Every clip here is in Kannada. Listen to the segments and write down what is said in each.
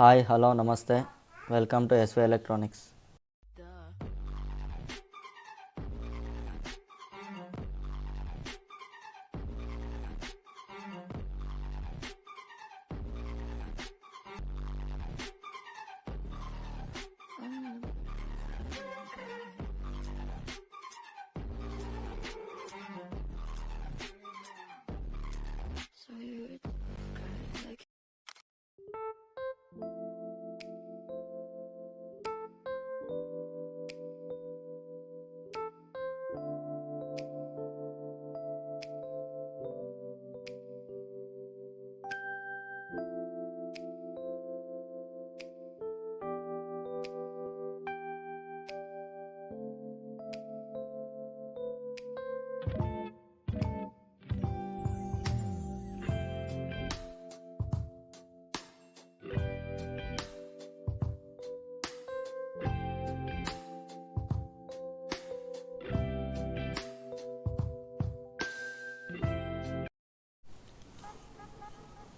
ಹಾಯ್ ಹಲೋ ನಮಸ್ತೆ welcome to S V electronics.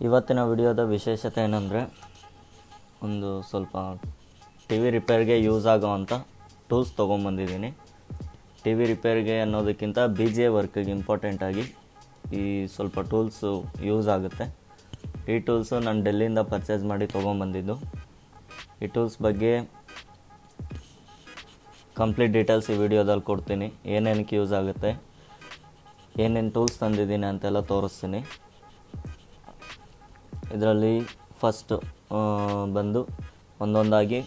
ಇವತ್ತಿನ ವಿಡಿಯೋದ ವಿಶೇಷತೆ ಏನಂದರೆ, ಒಂದು ಸ್ವಲ್ಪ ಟಿ ವಿ ರಿಪೇರ್ಗೆ ಯೂಸ್ ಆಗೋವಂಥ ಟೂಲ್ಸ್ ತೊಗೊಂಬಂದಿದ್ದೀನಿ. ಟಿ ವಿ ರಿಪೇರ್ಗೆ ಅನ್ನೋದಕ್ಕಿಂತ ಬಿ ಜಿ ಎ ವರ್ಕಿಗೆ ಇಂಪಾರ್ಟೆಂಟಾಗಿ ಈ ಸ್ವಲ್ಪ ಟೂಲ್ಸು ಯೂಸ್ ಆಗುತ್ತೆ. ಈ ಟೂಲ್ಸು ನಾನು ಡೆಲ್ಲಿಯಿಂದ ಪರ್ಚೇಸ್ ಮಾಡಿ ತೊಗೊಂಬಂದಿದ್ದು. ಈ ಟೂಲ್ಸ್ ಬಗ್ಗೆ ಕಂಪ್ಲೀಟ್ ಡೀಟೇಲ್ಸ್ ಈ ವಿಡಿಯೋದಲ್ಲಿ ಕೊಡ್ತೀನಿ. ಏನೇನಕ್ಕೆ ಯೂಸ್ ಆಗುತ್ತೆ, ಏನೇನು ಟೂಲ್ಸ್ ತಂದಿದ್ದೀನಿ ಅಂತೆಲ್ಲ ತೋರಿಸ್ತೀನಿ. ಇದರಲ್ಲಿ ಫಸ್ಟ್ ಬಂದು ಒಂದೊಂದಾಗಿ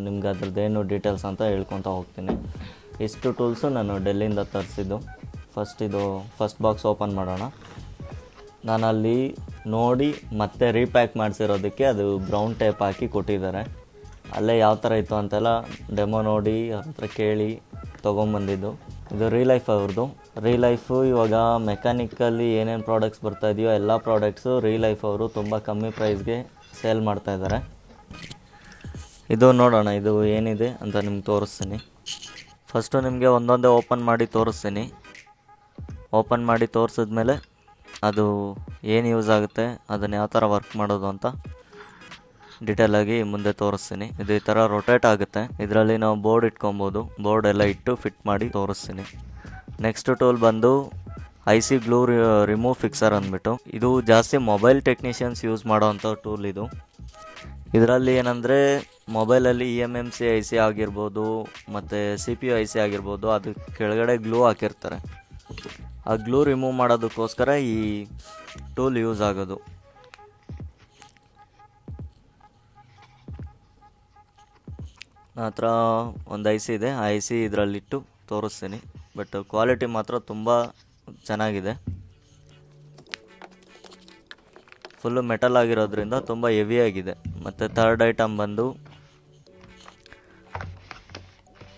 ನಿಮ್ಗೆ ಅದ್ರದ್ದೇನು ಡೀಟೇಲ್ಸ್ ಅಂತ ಹೇಳ್ಕೊತಾ ಹೋಗ್ತೀನಿ. ಇಷ್ಟು ಟೂಲ್ಸು ನಾನು ಡೆಲ್ಲಿಯಿಂದ ತರಿಸಿದ್ದು. ಫಸ್ಟ್ ಬಾಕ್ಸ್ ಓಪನ್ ಮಾಡೋಣ. ನಾನಲ್ಲಿ ನೋಡಿ ಮತ್ತೆ ರೀಪ್ಯಾಕ್ ಮಾಡಿಸಿರೋದಕ್ಕೆ ಅದು ಬ್ರೌನ್ ಟೇಪ್ ಹಾಕಿ ಕೊಟ್ಟಿದ್ದಾರೆ. ಅಲ್ಲೇ ಯಾವ ಥರ ಇತ್ತು ಅಂತೆಲ್ಲ ಡೆಮೋ ನೋಡಿ ಅವ್ರ ಹತ್ರ ಕೇಳಿ ತೊಗೊಂಬಂದಿದ್ದು. ಇದು ರೀಲೈಫ್ ಅವ್ರದ್ದು. ರೀಲೈಫು ಇವಾಗ ಮೆಕ್ಯಾನಿಕಲ್ಲಿ ಏನೇನು ಪ್ರಾಡಕ್ಟ್ಸ್ ಬರ್ತಾಯಿದೆಯೋ ಎಲ್ಲ ಪ್ರಾಡಕ್ಟ್ಸು ರೀಲೈಫ್ ಅವರು ತುಂಬ ಕಮ್ಮಿ ಪ್ರೈಸ್ಗೆ ಸೇಲ್ ಮಾಡ್ತಾಯಿದ್ದಾರೆ. ಇದು ನೋಡೋಣ, ಇದು ಏನಿದೆ ಅಂತ ನಿಮ್ಗೆ ತೋರಿಸ್ತೀನಿ. ಫಸ್ಟು ನಿಮಗೆ ಒಂದೊಂದೇ ಓಪನ್ ಮಾಡಿ ತೋರಿಸ್ತೀನಿ. ಓಪನ್ ಮಾಡಿ ತೋರಿಸಿದ್ಮೇಲೆ ಅದು ಏನು ಯೂಸ್ ಆಗುತ್ತೆ, ಅದನ್ನು ಯಾವ ಥರ ವರ್ಕ್ ಮಾಡೋದು ಅಂತ ಡೀಟೇಲಾಗಿ ಮುಂದೆ ತೋರಿಸ್ತೀನಿ. ಇದು ಈ ಥರ ರೊಟೇಟ್ ಆಗುತ್ತೆ. ಇದರಲ್ಲಿ ನಾವು ಬೋರ್ಡ್ ಇಟ್ಕೊಬೋದು. ಬೋರ್ಡ್ ಎಲ್ಲ ಇಟ್ಟು ಫಿಟ್ ಮಾಡಿ ತೋರಿಸ್ತೀನಿ. ನೆಕ್ಸ್ಟ್ ಟೂಲ್ ಬಂದು IC ಗ್ಲೂ ರಿಮೂವ್ ಫಿಕ್ಸರ್ ಅಂದ್ಬಿಟ್ಟು. ಇದು ಜಾಸ್ತಿ ಮೊಬೈಲ್ ಟೆಕ್ನಿಷಿಯನ್ಸ್ ಯೂಸ್ ಮಾಡೋವಂಥ ಟೂಲ್ ಇದು. ಇದರಲ್ಲಿ ಏನಂದರೆ ಮೊಬೈಲಲ್ಲಿ eMMC IC ಆಗಿರ್ಬೋದು ಮತ್ತು CPU IC ಆಗಿರ್ಬೋದು, ಅದು ಕೆಳಗಡೆ ಗ್ಲೂ ಹಾಕಿರ್ತಾರೆ. ಆ ಗ್ಲೂ ರಿಮೂವ್ ಮಾಡೋದಕ್ಕೋಸ್ಕರ ಈ ಟೂಲ್ ಯೂಸ್ ಆಗೋದು. ನನ್ನ ಹತ್ರ ಒಂದು IC ಇದೆ. ಆ IC ಇದರಲ್ಲಿಟ್ಟು ತೋರಿಸ್ತೀನಿ. ಬಟ್ ಕ್ವಾಲಿಟಿ ಮಾತ್ರ ತುಂಬ ಚೆನ್ನಾಗಿದೆ. ಫುಲ್ಲು ಮೆಟಲ್ ಆಗಿರೋದ್ರಿಂದ ತುಂಬ ಹೆವಿಯಾಗಿದೆ. ಮತ್ತು ಥರ್ಡ್ ಐಟಮ್ ಬಂದು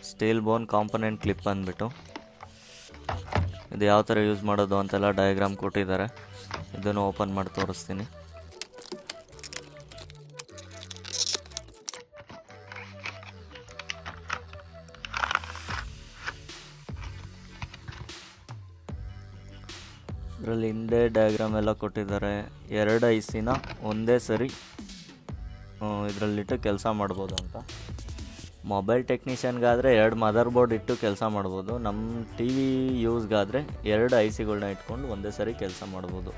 ಸ್ಟೀಲ್ ಬೋನ್ ಕಾಂಪೊನೆಂಟ್ ಕ್ಲಿಪ್ ಅಂದ್ಬಿಟ್ಟು. ಇದು ಯಾವ ಥರ ಯೂಸ್ ಮಾಡೋದು ಅಂತೆಲ್ಲ ಡಯಾಗ್ರಾಮ್ ಕೊಟ್ಟಿದ್ದಾರೆ. ಇದನ್ನು ಓಪನ್ ಮಾಡಿ ತೋರಿಸ್ತೀನಿ. ಇದರಲ್ಲಿ ಹಿಂದೆ ಡಯಾಗ್ರಾಮ್ ಎಲ್ಲ ಕೊಟ್ಟಿದ್ದಾರೆ. 2 ICನ ಒಂದೇ ಸರಿ ಇದರಲ್ಲಿಟ್ಟು ಕೆಲಸ ಮಾಡ್ಬೋದು ಅಂತ. ಮೊಬೈಲ್ ಟೆಕ್ನಿಷಿಯನ್ಗಾದರೆ 2 ಮದರ್ ಬೋರ್ಡ್ ಇಟ್ಟು ಕೆಲಸ ಮಾಡ್ಬೋದು. ನಮ್ಮ ಟಿ ವಿ ಯೂಸ್ಗಾದರೆ 2 ICಗಳನ್ನ ಇಟ್ಕೊಂಡು ಒಂದೇ ಸರಿ ಕೆಲಸ ಮಾಡ್ಬೋದು.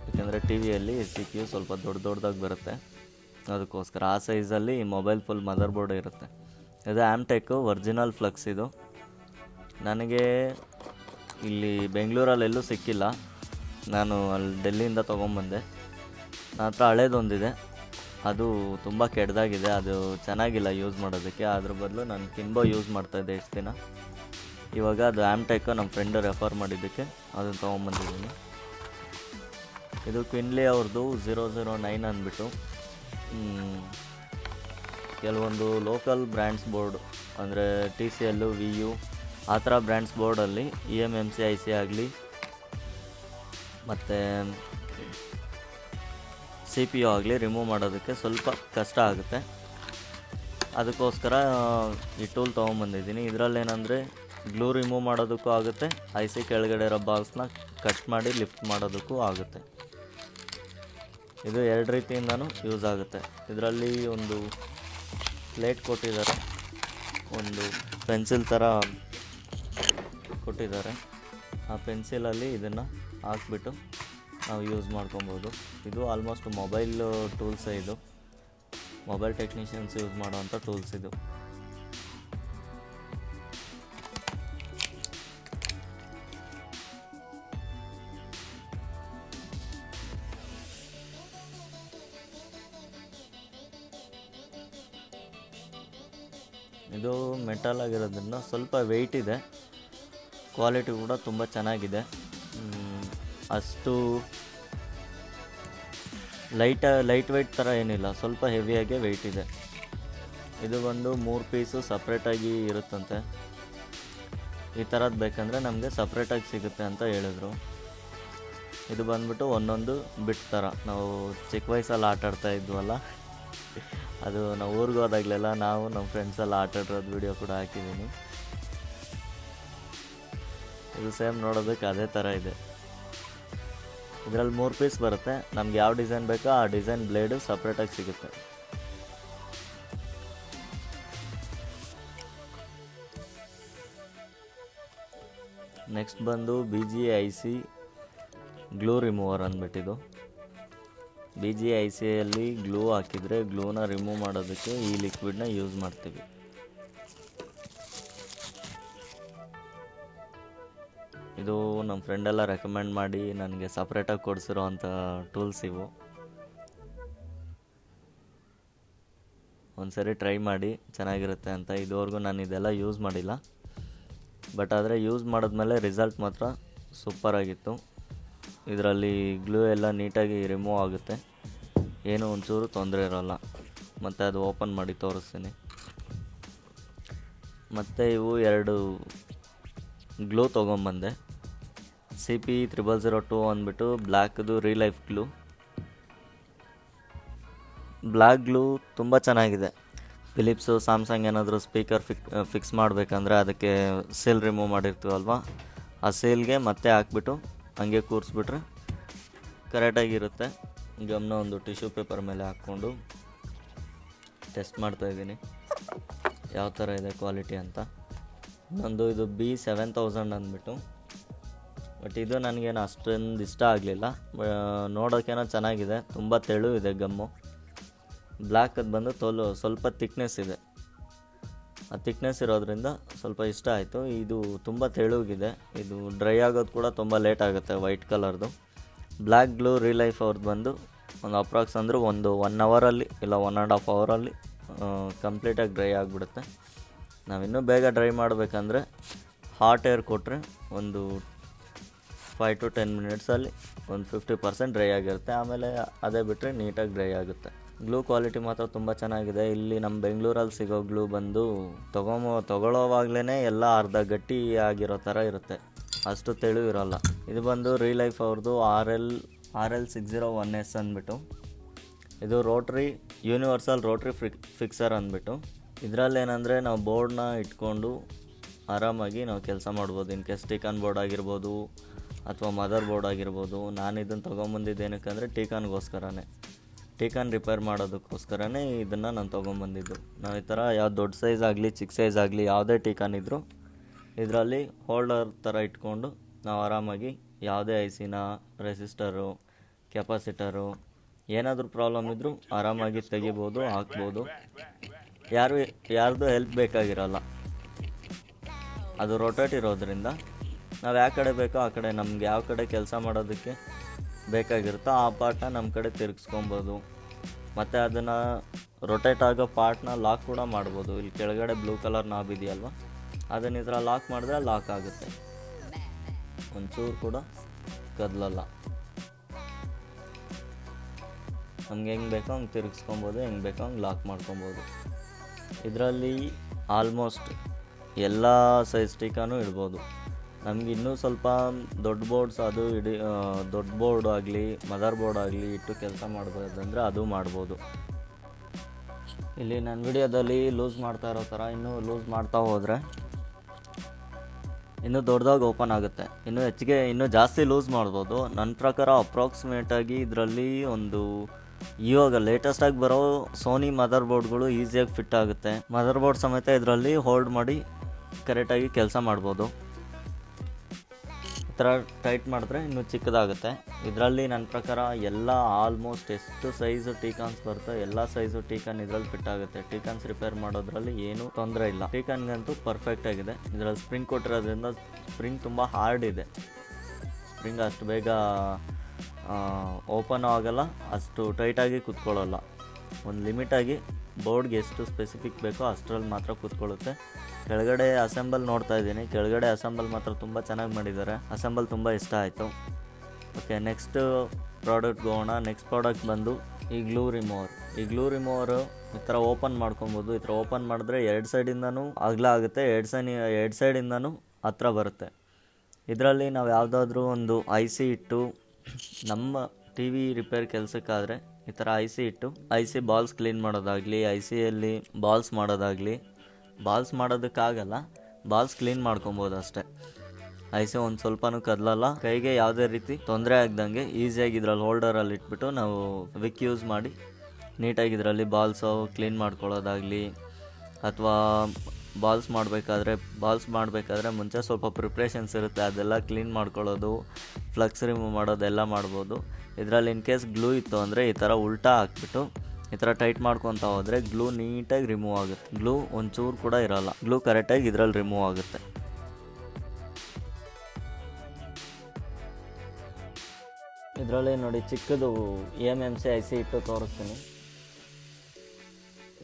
ಯಾಕೆಂದರೆ ಟಿ ವಿಯಲ್ಲಿ CPU ಸ್ವಲ್ಪ ದೊಡ್ಡದಾಗಿ ಬರುತ್ತೆ, ಅದಕ್ಕೋಸ್ಕರ ಆ ಸೈಜಲ್ಲಿ ಮೊಬೈಲ್ ಫುಲ್ ಮದರ್ ಬೋರ್ಡ್ ಇರುತ್ತೆ. ಇದು ಆಮ್ಟೆಕ್ಕು ಒರಿಜಿನಲ್ ಫ್ಲಕ್ಸ್. ಇದು ನನಗೆ ಇಲ್ಲಿ ಬೆಂಗಳೂರಲ್ಲೆಲ್ಲೂ ಸಿಕ್ಕಿಲ್ಲ. ನಾನು ಅಲ್ಲಿ ಡೆಲ್ಲಿಯಿಂದ ತೊಗೊಂಬಂದೆ. ನನ್ನ ಹತ್ರ ಹಳೇದೊಂದಿದೆ, ಅದು ತುಂಬ ಕೆಟ್ಟದಾಗಿದೆ. ಅದು ಚೆನ್ನಾಗಿಲ್ಲ ಯೂಸ್ ಮಾಡೋದಕ್ಕೆ. ಅದ್ರ ಬದಲು ನಾನು ಕಿಂಬೋ ಯೂಸ್ ಮಾಡ್ತಾಯಿದ್ದೆ ಇಷ್ಟು ದಿನ. ಇವಾಗ ಅದು ಆಮ್ಟೆಕ್ಕು ನಮ್ಮ ಫ್ರೆಂಡು ರೆಫರ್ ಮಾಡಿದ್ದಕ್ಕೆ ಅದನ್ನು ತೊಗೊಂಬಂದಿದ್ದೀನಿ. ಇದು ಕ್ವಿನ್ಲಿ ಅವ್ರದ್ದು 009 ಅಂದ್ಬಿಟ್ಟು. ಕೆಲವೊಂದು ಲೋಕಲ್ ಬ್ರ್ಯಾಂಡ್ಸ್ ಬೋರ್ಡ್ ಅಂದರೆ TCL, VU ಆ ಥರ ಬ್ರ್ಯಾಂಡ್ಸ್ ಬೋರ್ಡಲ್ಲಿ eMMC IC ಆಗಲಿ ಮತ್ತು CPU ಆಗಲಿ ರಿಮೂವ್ ಮಾಡೋದಕ್ಕೆ ಸ್ವಲ್ಪ ಕಷ್ಟ ಆಗುತ್ತೆ. ಅದಕ್ಕೋಸ್ಕರ ಈ ಟೂಲ್ ತೊಗೊಂಬಂದಿದ್ದೀನಿ. ಇದರಲ್ಲೇನೆಂದರೆ ಗ್ಲೂ ರಿಮೂವ್ ಮಾಡೋದಕ್ಕೂ ಆಗುತ್ತೆ, IC ಕೆಳಗಡೆ ಇರೋ ಬಾಲ್ಸ್ನ ಕಟ್ ಮಾಡಿ ಲಿಫ್ಟ್ ಮಾಡೋದಕ್ಕೂ ಆಗುತ್ತೆ. ಇದು ಎರಡು ರೀತಿಯಿಂದನೂ ಯೂಸ್ ಆಗುತ್ತೆ. ಇದರಲ್ಲಿ ಒಂದು ಪ್ಲೇಟ್ ಕೊಟ್ಟಿದ್ದಾರೆ, ಒಂದು ಪೆನ್ಸಿಲ್ ಥರ ಕೊಟ್ಟಿದ್ದಾರೆ. ಆ ಪೆನ್ಸಿಲಲ್ಲಿ ಇದನ್ನು ಹಾಕ್ಬಿಟ್ಟು ನಾವು ಯೂಸ್ ಮಾಡ್ಕೊಬೋದು. ಇದು ಆಲ್ಮೋಸ್ಟ್ ಮೊಬೈಲ್ ಟೂಲ್ಸೇ, ಇದು ಮೊಬೈಲ್ ಟೆಕ್ನಿಷಿಯನ್ಸ್ ಯೂಸ್ ಮಾಡೋವಂಥ ಟೂಲ್ಸ್ ಇದು. ಇದು ಮೆಟಲ್ ಆಗಿರೋದ್ರಿಂದ ಸ್ವಲ್ಪ ವೆಯ್ಟ್ ಇದೆ, ಕ್ವಾಲಿಟಿ ಕೂಡ ತುಂಬ ಚೆನ್ನಾಗಿದೆ. ಅಷ್ಟು ಲೈಟ್ ವೆಯ್ಟ್ ಥರ ಏನಿಲ್ಲ, ಸ್ವಲ್ಪ ಹೆವಿಯಾಗೆ ವೆಯ್ಟ್ ಇದೆ. ಇದು ಬಂದು 3 ಪೀಸು ಸಪ್ರೇಟಾಗಿ ಇರುತ್ತಂತೆ. ಈ ಥರದ್ದು ಬೇಕಂದರೆ ನಮಗೆ ಸಪ್ರೇಟಾಗಿ ಸಿಗುತ್ತೆ ಅಂತ ಹೇಳಿದ್ರು. ಇದು ಬಂದ್ಬಿಟ್ಟು ಒಂದೊಂದು ಬಿಟ್ ಥರ, ನಾವು ಚಿಕ್ಕ ವಯಸ್ಸಲ್ಲಿ ಆಟಾಡ್ತಾ ಇದ್ವಲ್ಲ, ಅದು ನಾವು ಊರಿಗೆ ಹೋದಾಗಲೆಲ್ಲ ನಾವು ನಮ್ಮ ಫ್ರೆಂಡ್ಸೆಲ್ಲ ಆಟಾಡಿರೋದು ವಿಡಿಯೋ ಕೂಡ ಹಾಕಿದ್ದೀನಿ. ಇದು ಸೇಮ್ ನೋಡೋದಕ್ಕೆ ಅದೇ ಥರ ಇದೆ. ಇದರಲ್ಲಿ 3 ಪೀಸ್ ಬರುತ್ತೆ. ನಮ್ಗೆ ಯಾವ ಡಿಸೈನ್ ಬೇಕೋ ಆ ಡಿಸೈನ್ ಬ್ಲೇಡು ಸಪ್ರೇಟಾಗಿ ಸಿಗುತ್ತೆ. ನೆಕ್ಸ್ಟ್ ಬಂದು BGIC ಗ್ಲೂ ರಿಮೂವರ್ ಅಂದ್ಬಿಟ್ಟಿದ್ದು. BGICಯಲ್ಲಿ ಗ್ಲೂ ಹಾಕಿದರೆ ಗ್ಲೂನ ರಿಮೂವ್ ಮಾಡೋದಕ್ಕೆ ಈ ಲಿಕ್ವಿಡ್ನ ಯೂಸ್ ಮಾಡ್ತೀವಿ. ಇದು ನಮ್ಮ ಫ್ರೆಂಡೆಲ್ಲ ರೆಕಮೆಂಡ್ ಮಾಡಿ ನನಗೆ ಸಪ್ರೇಟಾಗಿ ಕೊಡಿಸಿರೋ ಅಂಥ ಟೂಲ್ಸ್ ಇವು. ಒಂದ್ಸರಿ ಟ್ರೈ ಮಾಡಿ, ಚೆನ್ನಾಗಿರುತ್ತೆ ಅಂತ. ಇದುವರೆಗೂ ನಾನು ಇದೆಲ್ಲ ಯೂಸ್ ಮಾಡಿಲ್ಲ, ಬಟ್ ಆದರೆ ಯೂಸ್ ಮಾಡಿದ್ಮೇಲೆ ರಿಸಲ್ಟ್ ಮಾತ್ರ ಸೂಪರಾಗಿತ್ತು. ಇದರಲ್ಲಿ ಗ್ಲೂ ಎಲ್ಲ ನೀಟಾಗಿ ರಿಮೂವ್ ಆಗುತ್ತೆ, ಏನೂ ಒಂಚೂರು ತೊಂದರೆ ಇರೋಲ್ಲ. ಮತ್ತು ಅದು ಓಪನ್ ಮಾಡಿ ತೋರಿಸ್ತೀನಿ. ಮತ್ತು ಇವು 2 ಗ್ಲೂ ತೊಗೊಂಬಂದೆ. CP0002 ಅಂದ್ಬಿಟ್ಟು ಬ್ಲ್ಯಾಕ್ದು ರೀಲೈಫ್ ಗ್ಲೂ. ಬ್ಲ್ಯಾಕ್ ಗ್ಲೂ ತುಂಬ ಚೆನ್ನಾಗಿದೆ. ಫಿಲಿಪ್ಸು, ಸ್ಯಾಮ್ಸಂಗ್ ಏನಾದರೂ ಸ್ಪೀಕರ್ ಫಿಕ್ಸ್ ಮಾಡಬೇಕಂದ್ರೆ ಅದಕ್ಕೆ ಸೇಲ್ ರಿಮೂವ್ ಮಾಡಿರ್ತೀವಲ್ವ, ಆ ಸೇಲ್ಗೆ ಮತ್ತೆ ಹಾಕ್ಬಿಟ್ಟು ಹಂಗೆ ಕೂರಿಸ್ಬಿಟ್ರೆ ಕರೆಕ್ಟಾಗಿರುತ್ತೆ. ಗಮ್ನ ಒಂದು ಟಿಶ್ಯೂ ಪೇಪರ್ ಮೇಲೆ ಹಾಕ್ಕೊಂಡು ಟೆಸ್ಟ್ ಮಾಡ್ತಾಯಿದ್ದೀನಿ ಯಾವ ಥರ ಇದೆ ಕ್ವಾಲಿಟಿ ಅಂತ. ನಂದು ಇದು B7000 ಅಂದ್ಬಿಟ್ಟು, ಬಟ್ ಇದು ನನಗೇನು ಅಷ್ಟೊಂದು ಇಷ್ಟ ಆಗಲಿಲ್ಲ. ನೋಡೋಕ್ಕೇನೋ ಚೆನ್ನಾಗಿದೆ, ತುಂಬ ತೆಳು ಇದೆ ಗಮ್ಮು. ಬ್ಲ್ಯಾಕದು ಬಂದು ಸ್ವಲ್ಪ ಥಿಕ್ನೆಸ್ ಇದೆ. ಆ ಥಿಕ್ನೆಸ್ ಇರೋದ್ರಿಂದ ಸ್ವಲ್ಪ ಇಷ್ಟ ಆಯಿತು. ಇದು ತುಂಬ ತೆಳುಗಿದೆ. ಇದು ಡ್ರೈ ಆಗೋದು ಕೂಡ ತುಂಬ ಲೇಟ್ ಆಗುತ್ತೆ, ವೈಟ್ ಕಲರ್ದು. ಬ್ಲ್ಯಾಕ್ ಗ್ಲೂ ರೀಲೈಫ್ ಅವ್ರದ್ದು ಬಂದು ಒಂದು ಅಪ್ರಾಕ್ಸ್ ಅಂದರೆ 1 ಅವರಲ್ಲಿ ಇಲ್ಲ 1.5 ಅವರಲ್ಲಿ ಕಂಪ್ಲೀಟಾಗಿ ಡ್ರೈ ಆಗಿಬಿಡುತ್ತೆ. ನಾವಿನ್ನೂ ಬೇಗ ಡ್ರೈ ಮಾಡಬೇಕಂದ್ರೆ ಹಾಟ್ ಏರ್ ಕೊಟ್ಟರೆ ಒಂದು 5 to 10 ಮಿನಿಟ್ಸಲ್ಲಿ ಒಂದು 50% ಡ್ರೈ ಆಗಿರುತ್ತೆ. ಆಮೇಲೆ ಅದೇ ಬಿಟ್ಟರೆ ನೀಟಾಗಿ ಡ್ರೈ ಆಗುತ್ತೆ. ಗ್ಲೂ ಕ್ವಾಲಿಟಿ ಮಾತ್ರ ತುಂಬ ಚೆನ್ನಾಗಿದೆ. ಇಲ್ಲಿ ನಮ್ಮ ಬೆಂಗಳೂರಲ್ಲಿ ಸಿಗೋ ಗ್ಲೂ ಬಂದು ತೊಗೊಳ್ಳೋವಾಗಲೇ ಎಲ್ಲ ಅರ್ಧ ಗಟ್ಟಿ ಆಗಿರೋ ಥರ ಇರುತ್ತೆ, ಅಷ್ಟು ತೆಳು ಇರೋಲ್ಲ. ಇದು ಬಂದು ರೀಲೈಫ್ ಅವ್ರದ್ದು RL601S ಅಂದ್ಬಿಟ್ಟು. ಇದು ಯೂನಿವರ್ಸಲ್ ರೋಟ್ರಿ ಫಿಕ್ಸರ್ ಅಂದ್ಬಿಟ್ಟು. ಇದರಲ್ಲಿ ಏನಂದರೆ ನಾವು ಬೋರ್ಡ್ನ ಇಟ್ಕೊಂಡು ಆರಾಮಾಗಿ ನಾವು ಕೆಲಸ ಮಾಡ್ಬೋದು. ಇನ್ ಕೇಸ್ ಟಿಕಾನ್ ಬೋರ್ಡ್ ಆಗಿರ್ಬೋದು ಅಥವಾ ಮದರ್ ಬೋರ್ಡ್ ಆಗಿರ್ಬೋದು. ನಾನು ಇದನ್ನು ತೊಗೊಂಬಂದಿದ್ದು ಏನಕ್ಕಂದರೆ ಟಿಕಾನ್ ರಿಪೇರ್ ಮಾಡೋದಕ್ಕೋಸ್ಕರನೇ ಇದನ್ನು ನಾನು ತೊಗೊಂಬಂದಿದ್ದು. ನಾವು ಈ ಥರ ಯಾವ ದೊಡ್ಡ ಸೈಜ್ ಆಗಲಿ ಚಿಕ್ಕ ಸೈಜ್ ಆಗಲಿ ಯಾವುದೇ ಟಿಕಾನ್ ಇದ್ದರೂ ಇದರಲ್ಲಿ ಹೋಲ್ಡರ್ ಥರ ಇಟ್ಕೊಂಡು ನಾವು ಆರಾಮಾಗಿ ಯಾವುದೇ ICನ, ರೆಸಿಸ್ಟರು, ಕೆಪಾಸಿಟರು ಏನಾದರೂ ಪ್ರಾಬ್ಲಮ್ ಇದ್ದರೂ ಆರಾಮಾಗಿ ತೆಗಿಬೋದು, ಹಾಕ್ಬೋದು. ಯಾರ್ದು ಹೆಲ್ಪ್ ಬೇಕಾಗಿರಲ್ಲ. ಅದು ರೊಟೇಟ್ ಇರೋದ್ರಿಂದ ನಾವು ಯಾವ ಕಡೆ ಬೇಕೋ ಆ ಕಡೆ, ನಮ್ಗೆ ಯಾವ ಕಡೆ ಕೆಲಸ ಮಾಡೋದಕ್ಕೆ ಬೇಕಾಗಿರುತ್ತೋ ಆ ಪಾರ್ಟ್ನ ನಮ್ಮ ಕಡೆ ತಿರುಗಿಸ್ಕೊಬೋದು. ಮತ್ತು ಅದನ್ನು ರೊಟೇಟ್ ಆಗೋ ಪಾರ್ಟ್ನ ಲಾಕ್ ಕೂಡ ಮಾಡ್ಬೋದು. ಇಲ್ಲಿ ಕೆಳಗಡೆ ಬ್ಲೂ ಕಲರ್ ನಾಬ್ ಇದೆಯಲ್ವ, ಅದನ್ನು ಈ ಥರ ಲಾಕ್ ಮಾಡಿದ್ರೆ ಲಾಕ್ ಆಗುತ್ತೆ, ಒಂಚೂರು ಕೂಡ ಕದಲಲ್ಲ. ನಮ್ಗೆ ಹೆಂಗೆ ಬೇಕೋ ಹಂಗೆ ತಿರುಗಿಸ್ಕೊಬೋದು, ಹೆಂಗೆ ಬೇಕೋ ಹಂಗೆ ಲಾಕ್ ಮಾಡ್ಕೊಬೋದು. ಇದರಲ್ಲಿ ಆಲ್ಮೋಸ್ಟ್ ಎಲ್ಲ ಸೈಜ್ ಟಿಕಾನು ಇಡ್ಬೋದು. ನಮ್ಗೆ ಇನ್ನೂ ಸ್ವಲ್ಪ ದೊಡ್ಡ ಬೋರ್ಡ್ಸ್ ದೊಡ್ಡ ಬೋರ್ಡ್ ಆಗಲಿ ಮದರ್ ಬೋರ್ಡ್ ಆಗಲಿ ಇಟ್ಟು ಕೆಲಸ ಮಾಡ್ಬೋದಂದರೆ ಅದು ಮಾಡ್ಬೋದು. ಇಲ್ಲಿ ನನ್ನ ವಿಡಿಯೋದಲ್ಲಿ ಲೂಸ್ ಮಾಡ್ತಾ ಇರೋ ಥರ ಇನ್ನೂ ಲೂಸ್ ಮಾಡ್ತಾ ಹೋದರೆ ಇನ್ನೂ ದೊಡ್ಡದಾಗಿ ಓಪನ್ ಆಗುತ್ತೆ. ಇನ್ನೂ ಹೆಚ್ಚಿಗೆ ಇನ್ನೂ ಜಾಸ್ತಿ ಲೂಸ್ ಮಾಡ್ಬೋದು. ನನ್ನ ಪ್ರಕಾರ ಅಪ್ರಾಕ್ಸಿಮೇಟಾಗಿ ಇದರಲ್ಲಿ ಒಂದು ಇವಾಗ ಲೇಟೆಸ್ಟಾಗಿ ಬರೋ ಸೋನಿ ಮದರ್ ಬೋರ್ಡ್ಗಳು ಈಸಿಯಾಗಿ ಫಿಟ್ ಆಗುತ್ತೆ. ಮದರ್ ಬೋರ್ಡ್ ಸಮೇತ ಇದರಲ್ಲಿ ಹೋಲ್ಡ್ ಮಾಡಿ ಕರೆಕ್ಟಾಗಿ ಕೆಲಸ ಮಾಡ್ಬೋದು. ಈ ಥರ ಟೈಟ್ ಮಾಡಿದ್ರೆ ಇನ್ನೂ ಚಿಕ್ಕದಾಗುತ್ತೆ. ಇದರಲ್ಲಿ ನನ್ನ ಪ್ರಕಾರ ಎಲ್ಲ ಆಲ್ಮೋಸ್ಟ್ ಎಷ್ಟು ಸೈಜು ಟೀಕಾನ್ಸ್ ಬರುತ್ತೆ ಎಲ್ಲ ಸೈಜು ಟೀಕಾನ್ ಇದರಲ್ಲಿ ಫಿಟ್ ಆಗುತ್ತೆ. ಟೀಕಾನ್ಸ್ ರಿಪೇರ್ ಮಾಡೋದ್ರಲ್ಲಿ ಏನೂ ತೊಂದರೆ ಇಲ್ಲ. ಟೀಕಾನ್ಗಂತೂ ಪರ್ಫೆಕ್ಟ್ ಆಗಿದೆ. ಇದರಲ್ಲಿ ಸ್ಪ್ರಿಂಗ್ ಕೊಟ್ಟಿರೋದ್ರಿಂದ ಸ್ಪ್ರಿಂಗ್ ತುಂಬ ಹಾರ್ಡ್ ಇದೆ. ಸ್ಪ್ರಿಂಗ್ ಅಷ್ಟು ಬೇಗ ಓಪನ್ ಆಗಲ್ಲ, ಅಷ್ಟು ಟೈಟಾಗಿ ಕೂತ್ಕೊಳ್ಳಲ್ಲ. ಒಂದು ಲಿಮಿಟಾಗಿ ಬೋರ್ಡ್ಗೆ ಎಷ್ಟು ಸ್ಪೆಸಿಫಿಕ್ ಬೇಕೋ ಅಷ್ಟರಲ್ಲಿ ಮಾತ್ರ ಕೂತ್ಕೊಳ್ಳುತ್ತೆ. ಕೆಳಗಡೆ ಅಸೆಂಬಲ್ ನೋಡ್ತಾ ಇದ್ದೀನಿ. ಕೆಳಗಡೆ ಅಸೆಂಬಲ್ ಮಾತ್ರ ತುಂಬ ಚೆನ್ನಾಗಿ ಮಾಡಿದ್ದಾರೆ. ಅಸೆಂಬಲ್ ತುಂಬ ಇಷ್ಟ ಆಯಿತು. ಓಕೆ, ನೆಕ್ಸ್ಟ್ ಪ್ರಾಡಕ್ಟ್ಗೆ ಹೋಗೋಣ. ನೆಕ್ಸ್ಟ್ ಪ್ರಾಡಕ್ಟ್ ಬಂದು ಈ ಗ್ಲೂ ರಿಮೂವರ್. ಈ ಗ್ಲೂ ರಿಮೂವರು ಈ ಥರ ಓಪನ್ ಮಾಡ್ಕೊಬೋದು. ಈ ಥರ ಓಪನ್ ಮಾಡಿದ್ರೆ ಎರಡು ಸೈಡಿಂದನೂ ಅಗಲ ಆಗುತ್ತೆ, ಎರಡು ಸೈಡಿಂದನೂ ಹತ್ರ ಬರುತ್ತೆ. ಇದರಲ್ಲಿ ನಾವು ಯಾವುದಾದ್ರೂ ಒಂದು IC ಇಟ್ಟು ನಮ್ಮ ಟಿ ವಿ ರಿಪೇರ್ ಕೆಲಸಕ್ಕಾದರೆ ಈ ಥರ IC ಇಟ್ಟು IC ಬಾಲ್ಸ್ ಕ್ಲೀನ್ ಮಾಡೋದಾಗಲಿ, ICಯಲ್ಲಿ ಬಾಲ್ಸ್ ಮಾಡೋದಾಗಲಿ, ಬಾಲ್ಸ್ ಮಾಡೋದಕ್ಕಾಗಲ್ಲ, ಬಾಲ್ಸ್ ಕ್ಲೀನ್ ಮಾಡ್ಕೊಬೋದು ಅಷ್ಟೇ. IC ಒಂದು ಸ್ವಲ್ಪನೂ ಕದಲಲ್ಲ, ಕೈಗೆ ಯಾವುದೇ ರೀತಿ ತೊಂದರೆ ಆಗ್ದಂಗೆ ಈಸಿಯಾಗಿ ಇದರಲ್ಲಿ ಹೋಲ್ಡರಲ್ಲಿ ಇಟ್ಬಿಟ್ಟು ನಾವು ವಿಕ್ ಯೂಸ್ ಮಾಡಿ ನೀಟಾಗಿ ಇದರಲ್ಲಿ ಬಾಲ್ಸು ಕ್ಲೀನ್ ಮಾಡ್ಕೊಳ್ಳೋದಾಗಲಿ, ಅಥವಾ ಬಾಲ್ಸ್ ಮಾಡಬೇಕಾದ್ರೆ ಮುಂಚೆ ಸ್ವಲ್ಪ ಪ್ರಿಪ್ರೇಷನ್ಸ್ ಇರುತ್ತೆ, ಅದೆಲ್ಲ ಕ್ಲೀನ್ ಮಾಡ್ಕೊಳ್ಳೋದು, ಫ್ಲಕ್ಸ್ ರಿಮೂವ್ ಮಾಡೋದೆಲ್ಲ ಮಾಡ್ಬೋದು. ಇದರಲ್ಲಿ ಇನ್ ಕೇಸ್ ಗ್ಲೂ ಇತ್ತು ಅಂದರೆ ಈ ಥರ ಉಲ್ಟಾ ಹಾಕ್ಬಿಟ್ಟು ಈ ಥರ ಟೈಟ್ ಮಾಡ್ಕೊತಾ ಹೋದರೆ ಗ್ಲೂ ನೀಟಾಗಿ ರಿಮೂವ್ ಆಗುತ್ತೆ. ಗ್ಲೂ ಒಂಚೂರು ಕೂಡ ಇರೋಲ್ಲ, ಗ್ಲೂ ಕರೆಕ್ಟಾಗಿ ಇದರಲ್ಲಿ ರಿಮೂವ್ ಆಗುತ್ತೆ. ಇದರಲ್ಲಿ ನೋಡಿ ಚಿಕ್ಕದು EMMC IC ಇಟ್ಟು ತೋರಿಸ್ತೀನಿ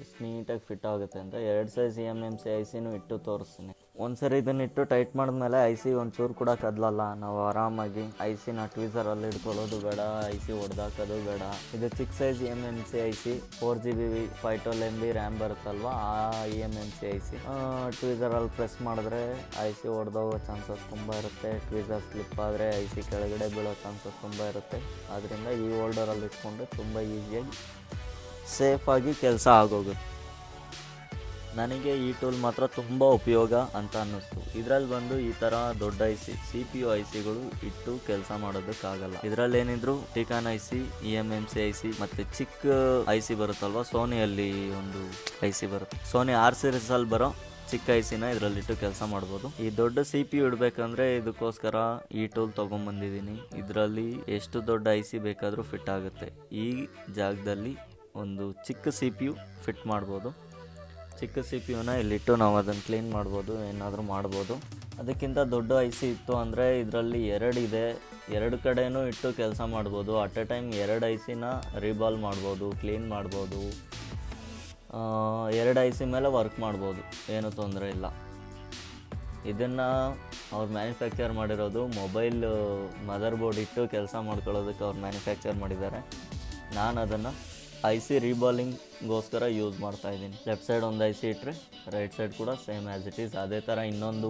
ಎಷ್ಟು ನೀಟಾಗಿ ಫಿಟ್ ಆಗುತ್ತೆ ಅಂತ. 2 ಸೈಜ್ EMMC ICನೂ ಇಟ್ಟು ತೋರಿಸ್ತೀನಿ. ಒಂದ್ಸರಿ ಇದನ್ನಿಟ್ಟು ಟೈಟ್ ಮಾಡಿದ್ಮೇಲೆ IC ಒಂಚೂರು ಕೂಡ ಕದಲಲ್ಲ. ನಾವು ಆರಾಮಾಗಿ ICನ ಟ್ವೀಸರಲ್ಲಿ ಇಟ್ಕೊಳ್ಳೋದು ಬೇಡ, IC ಹೊಡೆದಾಕೋದು ಬೇಡ. ಇದು ಚಿಕ್ಕ size EMMC IC 4GB 512 MB RAM ಬರುತ್ತಲ್ವ, ಆ EMMC IC ಟ್ವೀಸರಲ್ಲಿ ಪ್ರೆಸ್ ಮಾಡಿದ್ರೆ IC ಹೊಡೆದೋಗೋ ಚಾನ್ಸಸ್ ತುಂಬ ಇರುತ್ತೆ. ಟ್ವೀಸರ್ ಸ್ಲಿಪ್ ಆದರೆ IC ಕೆಳಗಡೆ ಬೀಳೋ ಚಾನ್ಸಸ್ ತುಂಬ ಇರುತ್ತೆ. ಆದ್ದರಿಂದ ಈ ಹೋಲ್ಡರಲ್ಲಿ ಇಟ್ಕೊಂಡ್ರೆ ತುಂಬ ಈಸಿಯಾಗಿ ಸೇಫಾಗಿ ಕೆಲಸ ಆಗೋಗುತ್ತೆ. ನನಗೆ ಈ ಟೂಲ್ ಮಾತ್ರ ತುಂಬ ಉಪಯೋಗ ಅಂತ ಅನ್ನಿಸ್ತು. ಇದರಲ್ಲಿ ಬಂದು ಈ ಥರ ದೊಡ್ಡ IC CPU ICಗಳು ಇಟ್ಟು ಕೆಲಸ ಮಾಡೋದಕ್ಕಾಗಲ್ಲ. ಇದರಲ್ಲಿ ಏನಿದ್ರು ಟಿಕಾನ್ IC, EMMC IC ಮತ್ತು ಚಿಕ್ಕ IC ಬರುತ್ತಲ್ವ, ಸೋನಿಯಲ್ಲಿ ಒಂದು IC ಬರುತ್ತೆ, ಸೋನಿ R ಸೀರೀಸಲ್ಲಿ ಬರೋ ಚಿಕ್ಕ ICನ ಇದರಲ್ಲಿಟ್ಟು ಕೆಲಸ ಮಾಡ್ಬೋದು. ಈ ದೊಡ್ಡ CPU ಇಡಬೇಕಂದ್ರೆ ಇದಕ್ಕೋಸ್ಕರ ಈ ಟೂಲ್ ತೊಗೊಂಬಂದಿದ್ದೀನಿ. ಇದರಲ್ಲಿ ಎಷ್ಟು ದೊಡ್ಡ IC ಬೇಕಾದರೂ ಫಿಟ್ ಆಗುತ್ತೆ. ಈ ಜಾಗದಲ್ಲಿ ಒಂದು ಚಿಕ್ಕ CPU ಫಿಟ್ ಮಾಡ್ಬೋದು. ಚಿಕ್ಕ CPUನ ಇಲ್ಲಿಟ್ಟು ನಾವು ಅದನ್ನು ಕ್ಲೀನ್ ಮಾಡ್ಬೋದು, ಏನಾದರೂ ಮಾಡ್ಬೋದು. ಅದಕ್ಕಿಂತ ದೊಡ್ಡ IC ಇತ್ತು ಅಂದರೆ ಇದರಲ್ಲಿ 2 ಇದೆ, 2 ಕಡೆಯೂ ಇಟ್ಟು ಕೆಲಸ ಮಾಡ್ಬೋದು. ಅಟ್ ಎ ಟೈಮ್ 2 ICನ ರೀಬಾಲ್ ಮಾಡ್ಬೋದು, ಕ್ಲೀನ್ ಮಾಡ್ಬೋದು. 2 IC ಮೇಲೆ ವರ್ಕ್ ಮಾಡ್ಬೋದು, ಏನೂ ತೊಂದರೆ ಇಲ್ಲ. ಇದನ್ನು ಅವ್ರು ಮ್ಯಾನುಫ್ಯಾಕ್ಚರ್ ಮಾಡಿರೋದು ಮೊಬೈಲ್ ಮದರ್ ಬೋರ್ಡ್ ಇಟ್ಟು ಕೆಲಸ ಮಾಡ್ಕೊಳ್ಳೋದಕ್ಕೆ ಅವ್ರು ಮ್ಯಾನುಫ್ಯಾಕ್ಚರ್ ಮಾಡಿದ್ದಾರೆ. ನಾನು ಅದನ್ನು IC ರೀಬಾಲಿಂಗ್ಗೋಸ್ಕರ ಯೂಸ್ ಮಾಡ್ತಾಯಿದ್ದೀನಿ. ಲೆಫ್ಟ್ ಸೈಡ್ ಒಂದು IC ಇಟ್ಟರೆ ರೈಟ್ ಸೈಡ್ ಕೂಡ ಸೇಮ್ ಆ್ಯಸ್ ಇಟ್ ಈಸ್ ಅದೇ ಥರ ಇನ್ನೊಂದು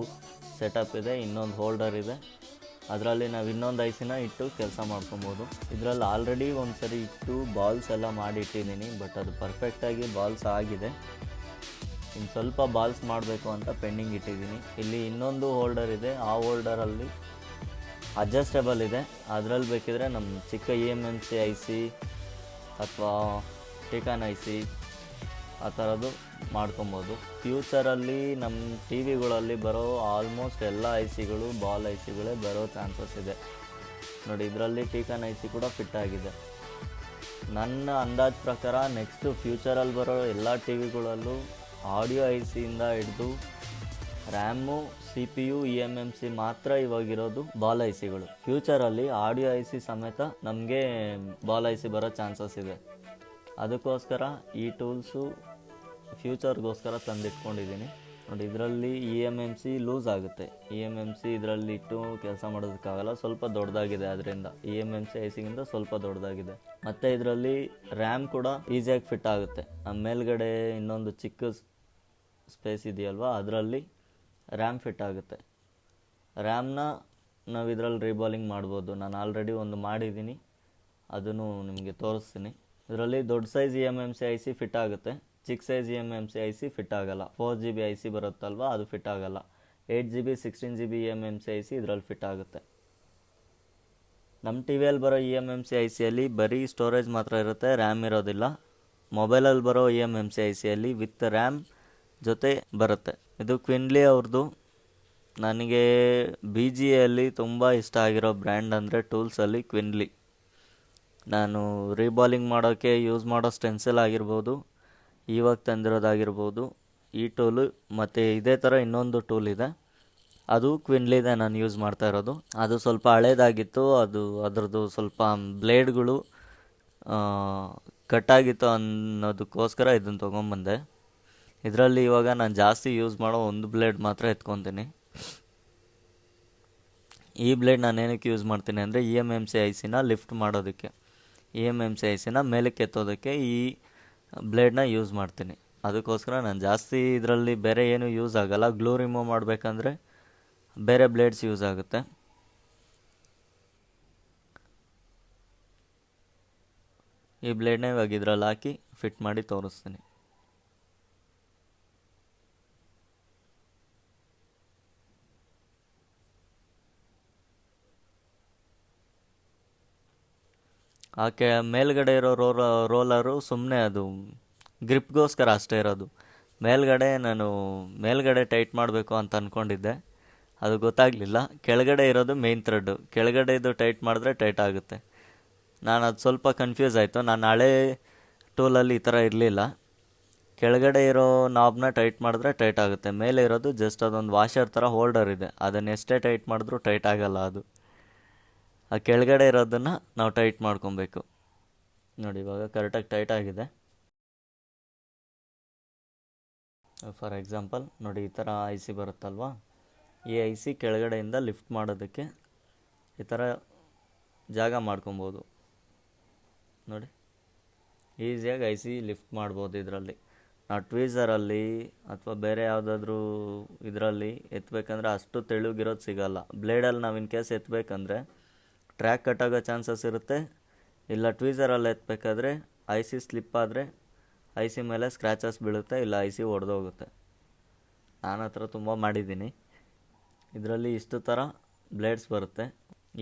ಸೆಟಪ್ ಇದೆ, ಇನ್ನೊಂದು ಹೋಲ್ಡರ್ ಇದೆ. ಅದರಲ್ಲಿ ನಾವು ಇನ್ನೊಂದು ICನ ಇಟ್ಟು ಕೆಲಸ ಮಾಡ್ಕೊಬೋದು. ಇದರಲ್ಲಿ ಆಲ್ರೆಡಿ ಒಂದು ಸರಿ ಇಟ್ಟು ಬಾಲ್ಸ್ ಎಲ್ಲ ಮಾಡಿ ಇಟ್ಟಿದ್ದೀನಿ, ಬಟ್ ಅದು ಪರ್ಫೆಕ್ಟಾಗಿ ಬಾಲ್ಸ್ ಆಗಿದೆ. ಇನ್ನು ಸ್ವಲ್ಪ ಬಾಲ್ಸ್ ಮಾಡಬೇಕು ಅಂತ ಪೆಂಡಿಂಗ್ ಇಟ್ಟಿದ್ದೀನಿ. ಇಲ್ಲಿ ಇನ್ನೊಂದು ಹೋಲ್ಡರ್ ಇದೆ, ಆ ಹೋಲ್ಡರಲ್ಲಿ ಅಡ್ಜಸ್ಟೇಬಲ್ ಇದೆ. ಅದರಲ್ಲಿ ಬೇಕಿದ್ರೆ ನಮ್ಮ ಚಿಕ್ಕ EMMC IC ಅಥವಾ ಟಿಕಾನ್ IC ಆ ಥರದ್ದು ಮಾಡ್ಕೊಬೋದು. ಫ್ಯೂಚರಲ್ಲಿ ನಮ್ಮ ಟಿ ವಿಗಳಲ್ಲಿ ಬರೋ ಆಲ್ಮೋಸ್ಟ್ ಎಲ್ಲ ICಗಳು ಬಾಲ್ ICಗಳೇ ಬರೋ ಚಾನ್ಸಸ್ ಇದೆ. ನೋಡಿ, ಇದರಲ್ಲಿ ಟಿಕಾನ್ IC ಕೂಡ ಫಿಟ್ ಆಗಿದೆ. ನನ್ನ ಅಂದಾಜು ಪ್ರಕಾರ ನೆಕ್ಸ್ಟು ಫ್ಯೂಚರಲ್ಲಿ ಬರೋ ಎಲ್ಲ ಟಿ ವಿಗಳಲ್ಲೂ ಆಡಿಯೋ ICಯಿಂದ ಹಿಡಿದು ರ್ಯಾಮು, CPU, EMMC ಮಾತ್ರ ಇವಾಗಿರೋದು ಬಾಲ್ ICಗಳು. ಫ್ಯೂಚರಲ್ಲಿ ಆಡಿಯೋ IC ಸಮೇತ ನಮಗೆ ಬಾಲ್ IC ಬರೋ ಚಾನ್ಸಸ್ ಇದೆ. ಅದಕ್ಕೋಸ್ಕರ ಈ ಟೂಲ್ಸು ಫ್ಯೂಚರ್ಗೋಸ್ಕರ ತಂದಿಟ್ಕೊಂಡಿದ್ದೀನಿ. ನೋಡಿ, ಇದರಲ್ಲಿ EMMC ಲೂಸ್ ಆಗುತ್ತೆ. EMMC ಇದರಲ್ಲಿ ಇಟ್ಟು ಕೆಲಸ ಮಾಡೋದಕ್ಕಾಗಲ್ಲ, ಸ್ವಲ್ಪ ದೊಡ್ಡದಾಗಿದೆ. ಅದರಿಂದ EMMC ICಗಿಂತ ಸ್ವಲ್ಪ ದೊಡ್ಡದಾಗಿದೆ. ಮತ್ತು ಇದರಲ್ಲಿ ರ್ಯಾಮ್ ಕೂಡ ಈಸಿಯಾಗಿ ಫಿಟ್ ಆಗುತ್ತೆ. ಮೇಲ್ಗಡೆ ಇನ್ನೊಂದು ಚಿಕ್ಕ ಸ್ಪೇಸ್ ಇದೆಯಲ್ವ, ಅದರಲ್ಲಿ ರ್ಯಾಮ್ ಫಿಟ್ ಆಗುತ್ತೆ. ರ್ಯಾಮ್ನ ನಾವು ಇದರಲ್ಲಿ ರೀಬಾಲಿಂಗ್ ಮಾಡ್ಬೋದು. ನಾನು ಆಲ್ರೆಡಿ ಒಂದು ಮಾಡಿದ್ದೀನಿ, ಅದನ್ನು ನಿಮಗೆ ತೋರಿಸ್ತೀನಿ. ಇದರಲ್ಲಿ ದೊಡ್ಡ ಸೈಜ್ EMMC IC ಫಿಟ್ ಆಗುತ್ತೆ, ಚಿಕ್ಕ ಸೈಜ್ EMMC IC ಫಿಟ್ ಆಗಲ್ಲ. 4GB IC ಬರುತ್ತಲ್ವ, ಅದು ಫಿಟ್ ಆಗಲ್ಲ. 8GB 16GB eMMC ಇದರಲ್ಲಿ ಫಿಟ್ ಆಗುತ್ತೆ. ನಮ್ಮ ಟಿ ವಿಯಲ್ಲಿ ಬರೋ eMMC ಬರೀ ಸ್ಟೋರೇಜ್ ಮಾತ್ರ ಇರುತ್ತೆ, ರ್ಯಾಮ್ ಇರೋದಿಲ್ಲ. ಮೊಬೈಲಲ್ಲಿ ಬರೋ eMMC ವಿತ್ ರ್ಯಾಮ್ ಜೊತೆ ಬರುತ್ತೆ. ಇದು ಕ್ವಿನ್ಲಿ ಅವ್ರದ್ದು. ನನಗೆ ಬಿ ಜಿ ಎಲ್ಲಿ ತುಂಬ ಇಷ್ಟ ಆಗಿರೋ ಬ್ರ್ಯಾಂಡ್ ಅಂದರೆ ಟೂಲ್ಸಲ್ಲಿ ಕ್ವಿನ್ಲಿ. ನಾನು ರೀಬಾಲಿಂಗ್ ಮಾಡೋಕ್ಕೆ ಯೂಸ್ ಮಾಡೋ ಸ್ಟೆನ್ಸಿಲ್ ಆಗಿರ್ಬೋದು, ಇವಾಗ ತಂದಿರೋದಾಗಿರ್ಬೋದು, ಈ ಟೂಲು ಮತ್ತು ಇದೇ ಥರ ಇನ್ನೊಂದು ಟೂಲ್ ಇದೆ, ಅದು ಕ್ವಿನ್ಲಿದೆ ನಾನು ಯೂಸ್ ಮಾಡ್ತಾ ಇರೋದು. ಅದು ಸ್ವಲ್ಪ ಹಳೇದಾಗಿತ್ತು, ಅದರದ್ದು ಸ್ವಲ್ಪ ಬ್ಲೇಡ್ಗಳು ಕಟ್ಟಾಗಿತ್ತು ಅನ್ನೋದಕ್ಕೋಸ್ಕರ ಇದನ್ನು ತೊಗೊಂಬಂದೆ. ಇದರಲ್ಲಿ ಇವಾಗ ನಾನು ಜಾಸ್ತಿ ಯೂಸ್ ಮಾಡೋ ಒಂದು ಬ್ಲೇಡ್ ಮಾತ್ರ ಎತ್ಕೊತೀನಿ. ಈ ಬ್ಲೇಡ್ ನಾನು ಏನಕ್ಕೆ ಯೂಸ್ ಮಾಡ್ತೀನಿ ಅಂದರೆ eMMC ಲಿಫ್ಟ್ ಮಾಡೋದಕ್ಕೆ, eMMC ಮೇಲಕ್ಕೆ ಎತ್ತೋದಕ್ಕೆ ಈ ಬ್ಲೇಡ್ನ ಯೂಸ್ ಮಾಡ್ತೀನಿ. ಅದಕ್ಕೋಸ್ಕರ ನಾನು ಜಾಸ್ತಿ ಇದರಲ್ಲಿ ಬೇರೆ ಏನೂ ಯೂಸ್ ಆಗೋಲ್ಲ. ಗ್ಲೂ ರಿಮೂವ್ ಮಾಡಬೇಕಂದ್ರೆ ಬೇರೆ ಬ್ಲೇಡ್ಸ್ ಯೂಸ್ ಆಗುತ್ತೆ. ಈ ಬ್ಲೇಡ್ನ ಇವಾಗ ಇದರಲ್ಲಿ ಹಾಕಿ ಫಿಟ್ ಮಾಡಿ ತೋರಿಸ್ತೀನಿ. ಆಕೆ ಮೇಲ್ಗಡೆ ಇರೋ ರೋಲರು ಸುಮ್ಮನೆ ಅದು ಗ್ರಿಪ್ಗೋಸ್ಕರ ಅಷ್ಟೇ ಇರೋದು. ಮೇಲ್ಗಡೆ ಟೈಟ್ ಮಾಡಬೇಕು ಅಂತ ಅಂದ್ಕೊಂಡಿದ್ದೆ, ಅದು ಗೊತ್ತಾಗಲಿಲ್ಲ. ಕೆಳಗಡೆ ಇರೋದು ಮೇನ್ ಥ್ರೆಡ್ಡು, ಕೆಳಗಡೆ ಇದು ಟೈಟ್ ಮಾಡಿದ್ರೆ ಟೈಟ್ ಆಗುತ್ತೆ. ನಾನು ಅದು ಸ್ವಲ್ಪ ಕನ್ಫ್ಯೂಸ್ ಆಯಿತು. ನಾನು ಹಳೆ ಟೂಲಲ್ಲಿ ಈ ಥರ ಇರಲಿಲ್ಲ. ಕೆಳಗಡೆ ಇರೋ ನಾಬ್ನ ಟೈಟ್ ಮಾಡಿದ್ರೆ ಟೈಟ್ ಆಗುತ್ತೆ, ಮೇಲೆ ಇರೋದು ಜಸ್ಟ್ ಅದೊಂದು ವಾಷರ್ ಥರ ಹೋಲ್ಡರ್ ಇದೆ, ಅದನ್ನು ಎಷ್ಟೇ ಟೈಟ್ ಮಾಡಿದ್ರೂ ಟೈಟ್ ಆಗಲ್ಲ. ಅದು ಆ ಕೆಳಗಡೆ ಇರೋದನ್ನು ನಾವು ಟೈಟ್ ಮಾಡ್ಕೊಬೇಕು. ನೋಡಿ ಇವಾಗ ಕರೆಕ್ಟಾಗಿ ಟೈಟ್ ಆಗಿದೆ. ಫಾರ್ ಎಕ್ಸಾಂಪಲ್ ನೋಡಿ, ಈ ಥರ IC ಬರುತ್ತಲ್ವ, ಈ IC ಕೆಳಗಡೆಯಿಂದ ಲಿಫ್ಟ್ ಮಾಡೋದಕ್ಕೆ ಈ ಥರ ಜಾಗ ಮಾಡ್ಕೊಬೋದು. ನೋಡಿ ಈಸಿಯಾಗಿ IC ಲಿಫ್ಟ್ ಮಾಡ್ಬೋದು. ಇದರಲ್ಲಿ ನಾವು ಟ್ವೀಸರಲ್ಲಿ ಅಥವಾ ಬೇರೆ ಯಾವುದಾದ್ರೂ ಇದರಲ್ಲಿ ಎತ್ತಬೇಕಂದ್ರೆ ಅಷ್ಟು ತೆಳುಗಿರೋದು ಸಿಗೋಲ್ಲ. ಬ್ಲೇಡಲ್ಲಿ ನಾವು ಇನ್ ಕೇಸ್ ಎತ್ತಬೇಕಂದ್ರೆ ಟ್ರ್ಯಾಕ್ ಕಟ್ಟಾಗೋ ಚಾನ್ಸಸ್ ಇರುತ್ತೆ. ಇಲ್ಲ ಟ್ವೀಸರಲ್ಲಿ ಎತ್ತಬೇಕಾದ್ರೆ IC ಸ್ಲಿಪ್ ಆದರೆ IC ಮೇಲೆ ಸ್ಕ್ರ್ಯಾಚಸ್ ಬೀಳುತ್ತೆ, ಇಲ್ಲ IC ಒಡೆದೋಗುತ್ತೆ. ನಾನು ಹತ್ರ ತುಂಬ ಮಾಡಿದ್ದೀನಿ. ಇದರಲ್ಲಿ ಇಷ್ಟು ಥರ ಬ್ಲೇಡ್ಸ್ ಬರುತ್ತೆ.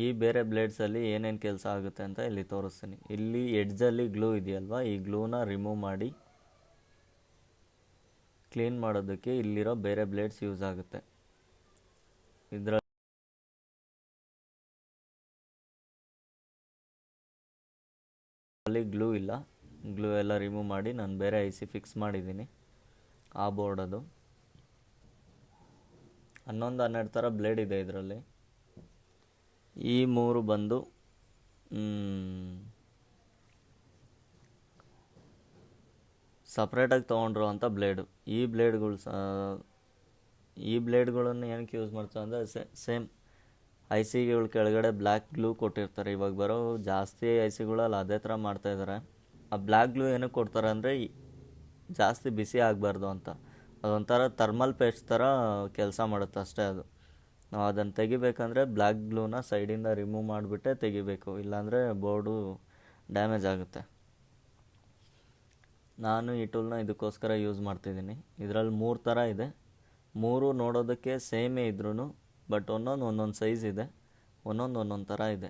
ಈ ಬೇರೆ ಬ್ಲೇಡ್ಸಲ್ಲಿ ಏನೇನು ಕೆಲಸ ಆಗುತ್ತೆ ಅಂತ ಇಲ್ಲಿ ತೋರಿಸ್ತೀನಿ. ಇಲ್ಲಿ ಎಡ್ಜಲ್ಲಿ ಗ್ಲೂ ಇದೆಯಲ್ವ, ಈ ಗ್ಲೂನ ರಿಮೂವ್ ಮಾಡಿ ಕ್ಲೀನ್ ಮಾಡೋದಕ್ಕೆ ಇಲ್ಲಿರೋ ಬೇರೆ ಬ್ಲೇಡ್ಸ್ ಯೂಸ್ ಆಗುತ್ತೆ. ಇದರಲ್ಲಿ ಗ್ಲೂ ಇಲ್ಲ, ಗ್ಲೂ ಎಲ್ಲ ರಿಮೂವ್ ಮಾಡಿ ನಾನು ಬೇರೆ IC ಫಿಕ್ಸ್ ಮಾಡಿದ್ದೀನಿ. ಆ ಬೋರ್ಡ್ ಅದು 11-12 ಥರ ಬ್ಲೇಡ್ ಇದೆ ಇದರಲ್ಲಿ. ಈ 3 ಬಂದು ಸಪ್ರೇಟಾಗಿ ತೊಗೊಂಡ್ರು ಅಂತ ಬ್ಲೇಡು. ಈ ಬ್ಲೇಡ್ಗಳನ್ನು ಏನಕ್ಕೆ ಯೂಸ್ ಮಾಡ್ತಾರೆ ಅಂದರೆ ಸೇಮ್ ICಗಳ ಕೆಳಗಡೆ ಬ್ಲ್ಯಾಕ್ ಗ್ಲೂ ಕೊಟ್ಟಿರ್ತಾರೆ. ಇವಾಗ ಬರೋ ಜಾಸ್ತಿ ICಗಳಲ್ಲಿ ಅದೇ ಥರ ಮಾಡ್ತಾಯಿದ್ದಾರೆ. ಆ ಬ್ಲ್ಯಾಕ್ ಗ್ಲೂ ಏನಕ್ಕೆ ಕೊಡ್ತಾರೆ ಅಂದರೆ ಜಾಸ್ತಿ ಬಿಸಿ ಆಗಬಾರ್ದು ಅಂತ. ಅದೊಂಥರ ಥರ್ಮಲ್ ಪೇಸ್ಟ್ ಥರ ಕೆಲಸ ಮಾಡುತ್ತೆ ಅಷ್ಟೇ. ಅದು ನಾವು ಅದನ್ನು ತೆಗಿಬೇಕಂದ್ರೆ ಬ್ಲ್ಯಾಕ್ ಗ್ಲೂನ ಸೈಡಿಂದ ರಿಮೂವ್ ಮಾಡಿಬಿಟ್ಟೆ ತೆಗಿಬೇಕು, ಇಲ್ಲಾಂದರೆ ಬೋರ್ಡು ಡ್ಯಾಮೇಜ್ ಆಗುತ್ತೆ. ನಾನು ಈ ಟೂಲ್ನ ಇದಕ್ಕೋಸ್ಕರ ಯೂಸ್ ಮಾಡ್ತಿದ್ದೀನಿ. ಇದರಲ್ಲಿ 3 ಥರ ಇದೆ. 3 ನೋಡೋದಕ್ಕೆ ಸೇಮೇ ಇದ್ರೂ ಬಟ್ ಒಂದೊಂದು ಸೈಜ್ ಇದೆ, ಒಂದೊಂದು ಥರ ಇದೆ.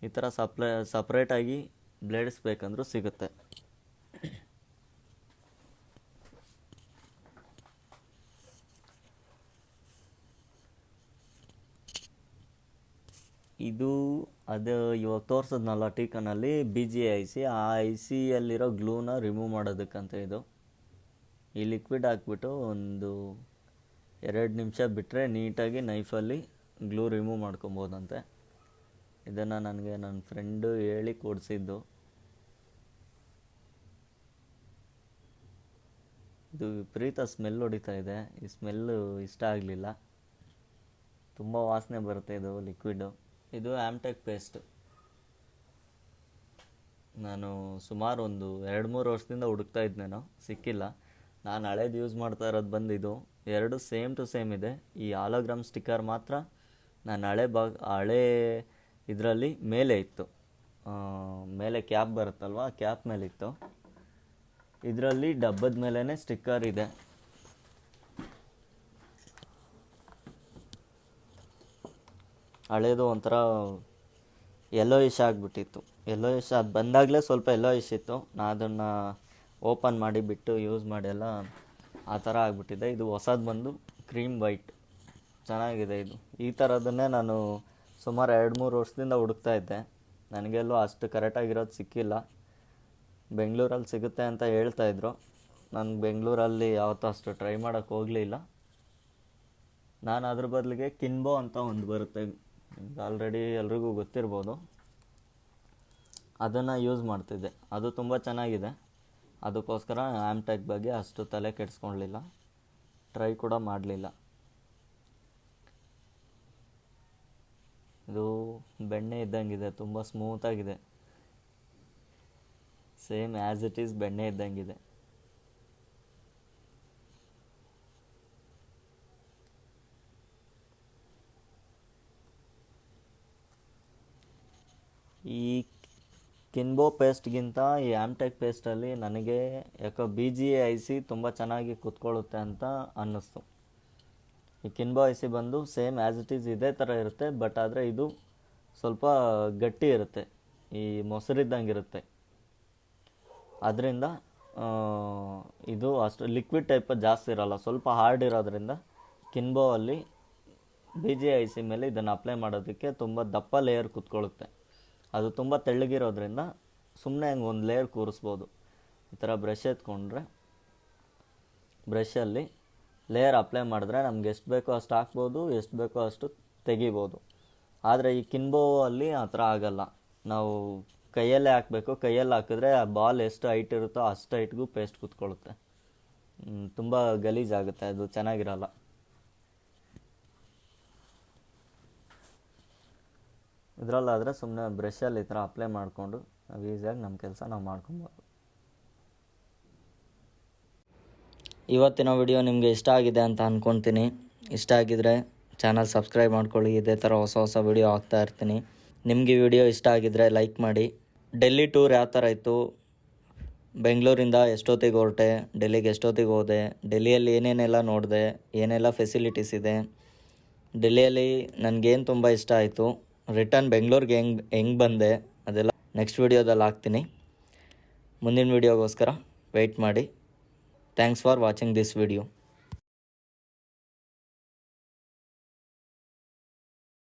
ಈ ಥರ ಸಪ್ರೇಟಾಗಿ ಬ್ಲೇಡ್ಸ್ ಬೇಕಂದ್ರೂ ಸಿಗುತ್ತೆ. ಅದು ಇವಾಗ ತೋರಿಸಿದ್ನಲ್ಲ ಟೀಕನಲ್ಲಿ BGA IC, ಆ ICಯಲ್ಲಿರೋ ಗ್ಲೂನ ರಿಮೂವ್ ಮಾಡೋದಕ್ಕಂತ ಇದು. ಈ ಲಿಕ್ವಿಡ್ ಹಾಕ್ಬಿಟ್ಟು ಒಂದು 2 ನಿಮಿಷ ಬಿಟ್ಟರೆ ನೀಟಾಗಿ ನೈಫಲ್ಲಿ ಗ್ಲೂ ರಿಮೂವ್ ಮಾಡ್ಕೊಬೋದಂತೆ. ಇದನ್ನು ನನಗೆ ನನ್ನ ಫ್ರೆಂಡು ಹೇಳಿ ಕೊಡಿಸಿದ್ದು. ಇದು ವಿಪರೀತ ಸ್ಮೆಲ್ ಹೊಡಿತಾ ಇದೆ. ಈ ಸ್ಮೆಲ್ಲು ಇಷ್ಟ ಆಗಲಿಲ್ಲ, ತುಂಬ ವಾಸನೆ ಬರುತ್ತೆ ಇದು ಲಿಕ್ವಿಡು. ಇದು ಆಮ್ಟೆಕ್ ಪೇಸ್ಟ್. ನಾನು ಸುಮಾರು ಒಂದು 2-3 ವರ್ಷದಿಂದ ಹುಡುಕ್ತಾ ಇದ್ನೇನೋ, ಸಿಕ್ಕಿಲ್ಲ. ನಾನು ಹಳೇದು ಯೂಸ್ ಮಾಡ್ತಾ ಇರೋದು ಬಂದಿದ್ದು 2 ಸೇಮ್ ಟು ಸೇಮ್ ಇದೆ. ಈ ಆಲೋಗ್ರಾಮ್ ಸ್ಟಿಕ್ಕರ್ ಮಾತ್ರ ನಾನು ಹಳೆ ಇದರಲ್ಲಿ ಮೇಲೆ ಇತ್ತು, ಮೇಲೆ ಕ್ಯಾಪ್ ಬರುತ್ತಲ್ವ, ಆ ಕ್ಯಾಪ್ ಮೇಲೆ ಇತ್ತು. ಇದರಲ್ಲಿ ಡಬ್ಬದ ಮೇಲೇ ಸ್ಟಿಕ್ಕರ್ ಇದೆ. ಹಳೇದು ಒಂಥರ ಯೆಲ್ಲೋಯಿಶ್ ಆಗಿಬಿಟ್ಟಿತ್ತು. ಯೆಲ್ಲೋಯಿಶ್ ಅದು ಬಂದಾಗಲೇ ಸ್ವಲ್ಪ ಯೆಲ್ಲೋಯಿಶ್ ಇತ್ತು. ನಾನು ಅದನ್ನು ಓಪನ್ ಮಾಡಿ ಬಿಟ್ಟು ಯೂಸ್ ಮಾಡಿ ಎಲ್ಲ ಆ ಥರ ಆಗಿಬಿಟ್ಟಿದೆ. ಇದು ಹೊಸದು ಬಂದು ಕ್ರೀಮ್ ವೈಟ್ ಚೆನ್ನಾಗಿದೆ. ಇದು ಈ ಥರದನ್ನೇ ನಾನು ಸುಮಾರು 2-3 ವರ್ಷದಿಂದ ಹುಡುಕ್ತಾ ಇದ್ದೆ. ನನಗೆಲ್ಲೂ ಅಷ್ಟು ಕರೆಕ್ಟಾಗಿರೋದು ಸಿಕ್ಕಿಲ್ಲ. ಬೆಂಗಳೂರಲ್ಲಿ ಸಿಗುತ್ತೆ ಅಂತ ಹೇಳ್ತಾಯಿದ್ರು. ನಾನು ಬೆಂಗಳೂರಲ್ಲಿ ಯಾವತ್ತೂ ಅಷ್ಟು ಟ್ರೈ ಮಾಡೋಕ್ಕೆ ಹೋಗಲಿಲ್ಲ. ನಾನು ಅದ್ರ ಬದಲಿಗೆ ಕಿನ್ಬೋ ಅಂತ ಒಂದು ಬರುತ್ತೆ, ಆಲ್ರೆಡಿ ಎಲ್ರಿಗೂ ಗೊತ್ತಿರ್ಬೋದು, ಅದನ್ನು ಯೂಸ್ ಮಾಡ್ತಿದ್ದೆ. ಅದು ತುಂಬ ಚೆನ್ನಾಗಿದೆ. ಅದಕ್ಕೋಸ್ಕರ ಆಮ್ಟೆಕ್ ಬಗ್ಗೆ ಅಷ್ಟು ತಲೆ ಕೆಡಿಸ್ಕೊಳ್ಲಿಲ್ಲ, ಟ್ರೈ ಕೂಡ ಮಾಡಲಿಲ್ಲ. ಇದು ಬೆಣ್ಣೆ ಇದ್ದಂಗಿದೆ, ತುಂಬ ಸ್ಮೂತಾಗಿದೆ. ಸೇಮ್ ಆ್ಯಸ್ ಇಟ್ ಈಸ್ ಬೆಣ್ಣೆ ಇದ್ದಂಗಿದೆ. ಈ ಕಿನ್ಬೋ ಪೇಸ್ಟ್ಗಿಂತ ಈ ಆಮ್ಟೆಕ್ ಪೇಸ್ಟಲ್ಲಿ ನನಗೆ ಯಾಕೋ BGIC ತುಂಬ ಚೆನ್ನಾಗಿ ಕೂತ್ಕೊಳ್ಳುತ್ತೆ ಅಂತ ಅನ್ನಿಸ್ತು. ಈ ಕಿನ್ಬೋ IC ಬಂದು ಸೇಮ್ ಆ್ಯಸ್ ಇಟ್ ಈಸ್ ಇದೇ ಥರ ಇರುತ್ತೆ, ಬಟ್ ಆದರೆ ಇದು ಸ್ವಲ್ಪ ಗಟ್ಟಿ ಇರುತ್ತೆ, ಈ ಮೊಸರಿದ್ದಂಗೆ ಇರುತ್ತೆ. ಅದರಿಂದ ಇದು ಅಷ್ಟು ಲಿಕ್ವಿಡ್ ಟೈಪ್ ಜಾಸ್ತಿ ಇರೋಲ್ಲ, ಸ್ವಲ್ಪ ಹಾರ್ಡ್ ಇರೋದ್ರಿಂದ ಕಿನ್ಬೋ ಅಲ್ಲಿ BGIC ಮೇಲೆ ಇದನ್ನು ಅಪ್ಲೈ ಮಾಡೋದಕ್ಕೆ ತುಂಬ ದಪ್ಪ ಲೇಯರ್ ಕೂತ್ಕೊಳ್ಳುತ್ತೆ. ಅದು ತುಂಬ ತೆಳ್ಳಗಿರೋದ್ರಿಂದ ಸುಮ್ಮನೆ ಹಂಗೆ ಒಂದು ಲೇಯರ್ ಕೂರಿಸ್ಬೋದು. ಈ ಥರ ಬ್ರಷ್ ಎತ್ಕೊಂಡ್ರೆ ಬ್ರಷಲ್ಲಿ ಲೇಯರ್ ಅಪ್ಲೈ ಮಾಡಿದ್ರೆ ನಮ್ಗೆ ಎಷ್ಟು ಬೇಕೋ ಅಷ್ಟು ಹಾಕ್ಬೋದು, ಎಷ್ಟು ಬೇಕೋ ಅಷ್ಟು ತೆಗಿಬೋದು. ಆದರೆ ಈ ಕಿನ್ಬೋ ಅಲ್ಲಿ ಆ ಥರ ಆಗೋಲ್ಲ. ನಾವು ಕೈಯಲ್ಲೇ ಹಾಕಬೇಕು. ಕೈಯಲ್ಲಿ ಹಾಕಿದ್ರೆ ಆ ಬಾಲ್ ಎಷ್ಟು ಹೈಟ್ ಇರುತ್ತೋ ಅಷ್ಟು ಹೈಟ್ಗೂ ಪೇಸ್ಟ್ ಕೂತ್ಕೊಳ್ಳುತ್ತೆ. ತುಂಬ ಗಲೀಜಾಗುತ್ತೆ, ಅದು ಚೆನ್ನಾಗಿರಲ್ಲ. ಇದರಲ್ಲಾದರೆ ಸುಮ್ಮನೆ ಬ್ರಷಲ್ಲಿ ಈ ಥರ ಅಪ್ಲೈ ಮಾಡಿಕೊಂಡು ನಾವು ಈಸಿಯಾಗಿ ನಮ್ಮ ಕೆಲಸ ನಾವು ಮಾಡ್ಕೊಬೋದು. ಇವತ್ತಿನ ವಿಡಿಯೋ ನಿಮಗೆ ಇಷ್ಟ ಆಗಿದೆ ಅಂತ ಅಂದ್ಕೊತೀನಿ. ಇಷ್ಟ ಆಗಿದರೆ ಚಾನಲ್ ಸಬ್ಸ್ಕ್ರೈಬ್ ಮಾಡ್ಕೊಳ್ಳಿ. ಇದೇ ಥರ ಹೊಸ ಹೊಸ ವಿಡಿಯೋ ಹಾಕ್ತಾ ಇರ್ತೀನಿ. ನಿಮಗೆ ಈ ವಿಡಿಯೋ ಇಷ್ಟ ಆಗಿದ್ದರೆ ಲೈಕ್ ಮಾಡಿ. ಡೆಲ್ಲಿ ಟೂರ್ ಯಾವ ಥರ ಇತ್ತು, ಬೆಂಗಳೂರಿಂದ ಎಷ್ಟೊತ್ತಿಗೆ ಹೊರಟೆ, ಡೆಲ್ಲಿಗೆ ಎಷ್ಟೊತ್ತಿಗೆ ಹೋದೆ, ಡೆಲ್ಲಿಯಲ್ಲಿ ಏನೇನೆಲ್ಲ ನೋಡಿದೆ, ಏನೆಲ್ಲ ಫೆಸಿಲಿಟೀಸ್ ಇದೆ, ಡೆಲ್ಲಿಯಲ್ಲಿ ನನಗೇನು ತುಂಬ ಇಷ್ಟ ಆಯಿತು, ರಿಟರ್ನ್ ಬೆಂಗಳೂರಿಗೆ ಹೆಂಗೆ ಬಂದೆ, ಅದೆಲ್ಲ ನೆಕ್ಸ್ಟ್ ವಿಡಿಯೋದಲ್ಲಿ ಹಾಕ್ತೀನಿ. ಮುಂದಿನ ವಿಡಿಯೋಗೋಸ್ಕರ ವೆಯ್ಟ್ ಮಾಡಿ. Thanks for watching this video.